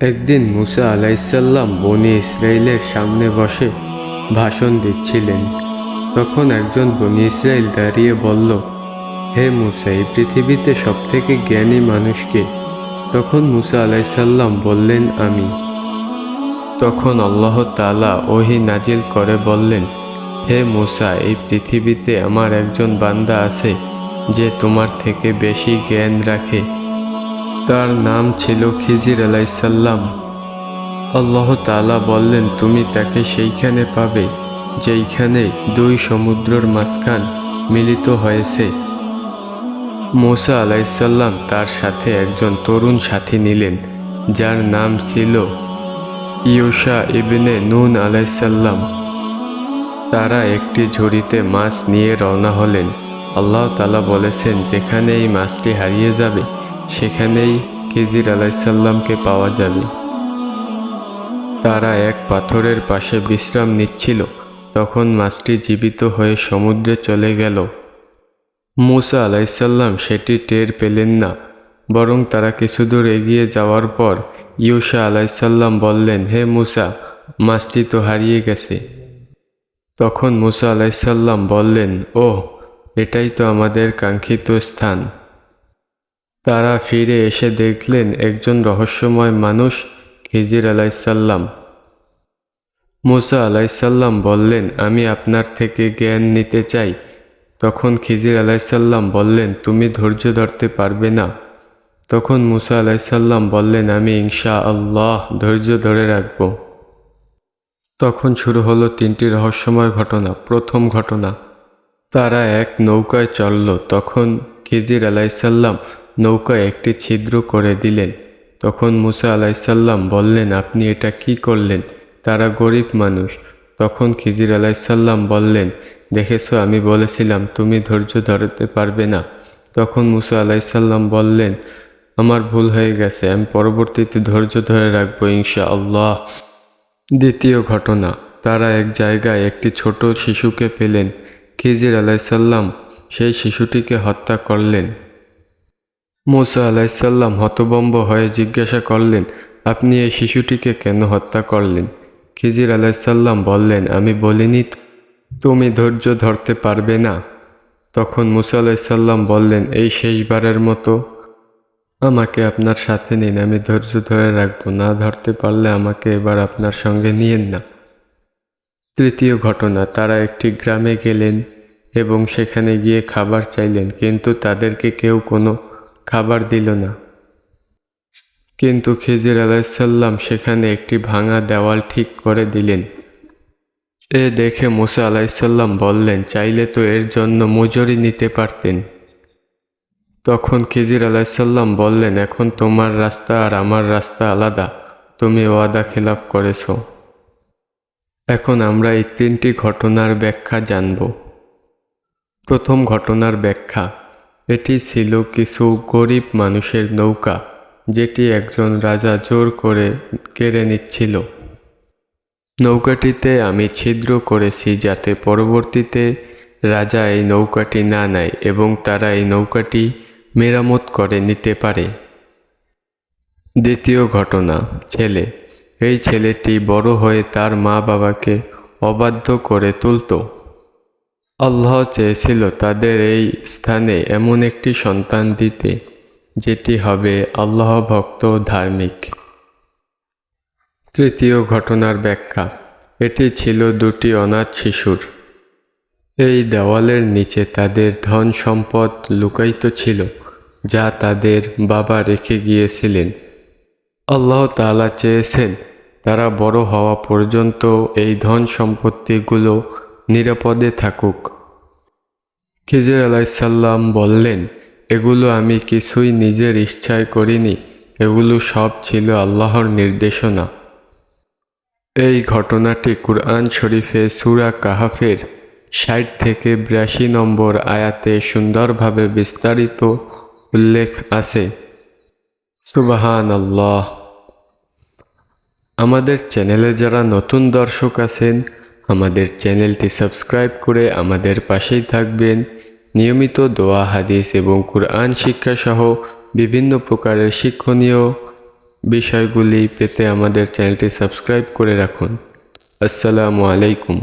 একদিন মুসা আলাইসাল্লাম বনি ইসরাইলের সামনে বসে ভাষণ দিচ্ছিলেন। তখন একজন বনি ইসরাইল দাঁড়িয়ে বলল, হে মুসা, এই পৃথিবীতে সবথেকে জ্ঞানী মানুষকে? তখন মুসা আলাইসাল্লাম বললেন, আমি। তখন আল্লাহ তাআলা ওহী নাজিল করে বললেন, হে মুসা, এই পৃথিবীতে আমার একজন বান্দা আছে যে তোমার থেকে বেশি জ্ঞান রাখে। তার নাম ছিল খিজির আলাইসাল্লাম। আল্লাহ তাআলা বললেন, তুমি তাকে সেইখানে পাবে যেইখানে দুই সমুদ্রের মাঝখান মিলিত হয়েছে। মূসা আলাইসাল্লাম তার সাথে একজন তরুণ সাথী নিলেন, যার নাম ছিল ইউশা ইবনে নুন আলাইসাল্লাম। তারা একটি ঝুড়িতে মাছ নিয়ে রওনা হলেন। আল্লাহ তাআলা বলেছেন, যেখানে এই মাছটি হারিয়ে যাবে সেখানেই খিজির আলাইসাল্লামকে পাওয়া যাবে। তারা এক পাথরের পাশে বিশ্রাম নিচ্ছিল, তখন মাছটি জীবিত হয়ে সমুদ্রে চলে গেল। মূসা আলাইসাল্লাম সেটি টের পেলেন না, বরং তারা কিছু দূর এগিয়ে যাওয়ার পর ইউশা আলাইসাল্লাম বললেন, হে মূসা, মাছটি তো হারিয়ে গেছে। তখন মূসা আলাইসাল্লাম বললেন, ওহ, এটাই তো আমাদের কাঙ্ক্ষিত স্থান। তারা ফিরে এসে দেখলেন একজন রহস্যময় মানুষ, খিজির আলাইসাল্লাম। মূসা আলাইসাল্লাম বললেন, আমি আপনার থেকে জ্ঞান নিতে চাই। তখন খিজির আলাইসাল্লাম বললেন, তুমি ধৈর্য ধরতে পারবে না? তখন মূসা আলাইসাল্লাম বললেন, আমি ইনশাআল্লাহ ধৈর্য ধরে রাখব। তখন শুরু হলো তিনটি রহস্যময় ঘটনা। প্রথম ঘটনা, তারা এক নৌকায় চলল। তখন খিজির আলাইসাল্লাম নৌকায় একটি ছিদ্র করে দিলেন। তখন মূসা আলাইসাল্লাম বললেন, আপনি এটা কি করলেন? তারা গরিব মানুষ। তখন খিজির আলাইসাল্লাম বললেন, দেখেছো, আমি বলেছিলাম তুমি ধৈর্য ধরতে পারবে না। তখন মূসা আলাইসাল্লাম বললেন, আমার ভুল হয়ে গেছে, আমি পরবর্তীতে ধৈর্য ধরে রাখবো ইনশাআল্লাহ। দ্বিতীয় ঘটনা, তারা এক জায়গায় একটি ছোট শিশুকে পেলেন। খিজির আলাইসাল্লাম সেই শিশুটিকে হত্যা করলেন। মূসা আলাইসাল্লাম হতভম্ব হয়ে জিজ্ঞাসা করলেন, আপনি এই শিশুটিকে কেন হত্যা করলেন? খিজির আলাইসাল্লাম বললেন, আমি বলিনি তুমি ধৈর্য ধরতে পারবে না? তখন মূসা আলাইসাল্লাম বললেন, এই শেষবারের মতো আমাকে আপনার সাথে নিন, আমি ধৈর্য ধরে রাখবো, না ধরতে পারলে আমাকে এবার আপনার সঙ্গে নিয়েন না। তৃতীয় ঘটনা, তারা একটি গ্রামে গেলেন এবং সেখানে গিয়ে খাবার চাইলেন, কিন্তু তাদেরকে কেউ কোনো খাবার দিল না। কিন্তু খিজির আলাইসাল্লাম সেখানে একটি ভাঙা দেওয়াল ঠিক করে দিলেন। এ দেখে মূসা আলাইসাল্লাম বললেন, চাইলে তো এর জন্য মজুরি নিতে পারতেন। তখন খিজির আলাইসাল্লাম বললেন, এখন তোমার রাস্তা আর আমার রাস্তা আলাদা, তুমি ওয়াদা খেলাফ করেছ। এখন আমরা এই তিনটি ঘটনার ব্যাখ্যা জানব। প্রথম ঘটনার ব্যাখ্যা, এটি ছিল কিছু গরিব মানুষের নৌকা, যেটি একজন রাজা জোর করে কেড়ে নিচ্ছিল। নৌকাটিতে আমি ছিদ্র করেছি যাতে পরবর্তীতে রাজা এই নৌকাটি না নেয় এবং তারা এই নৌকাটি মেরামত করে নিতে পারে। দ্বিতীয় ঘটনা, ছেলে। এই ছেলেটি বড় হয়ে তার মা বাবাকে অবাধ্য করে তুলত। আল্লাহ চেয়েছিল তাদের এই স্থানে এমন একটি সন্তান দিতে যেটি হবে আল্লাহ ভক্ত ও ধার্মিক। তৃতীয় ঘটনার ব্যাখ্যা, এটি ছিল দুটি অনাথ শিশুর। এই দেওয়ালের নিচে তাদের ধন সম্পদ লুকায়িত ছিল, যা তাদের বাবা রেখে গিয়েছিলেন। আল্লাহ তাআলা চেয়েছেন তারা বড় হওয়া পর্যন্ত এই ধন সম্পত্তিগুলো নিরাপদে থাকুক। খিজির আলাইসাল্লাম বললেন, এগুলো আমি কিছুই নিজের ইচ্ছায় করিনি, এগুলো সব ছিল আল্লাহর নির্দেশনা। এই ঘটনাটি কুরআন শরীফে সূরা কাহাফের ৬০ থেকে ৮২ নম্বর আয়াতে সুন্দরভাবে বিস্তারিত উল্লেখ আছে। সুবহানাল্লাহ। আমাদের চ্যানেলে যারা নতুন দর্শক আছেন, আমাদের চ্যানেলটি সাবস্ক্রাইব করে আমাদের পাশেই থাকবেন। নিয়মিত দোয়া, হাদিস এবং কুরআন শিক্ষা সহ বিভিন্ন প্রকারের শিক্ষণীয় বিষয়গুলি পেতে আমাদের চ্যানেলটি সাবস্ক্রাইব করে রাখুন। আসসালামু আলাইকুম।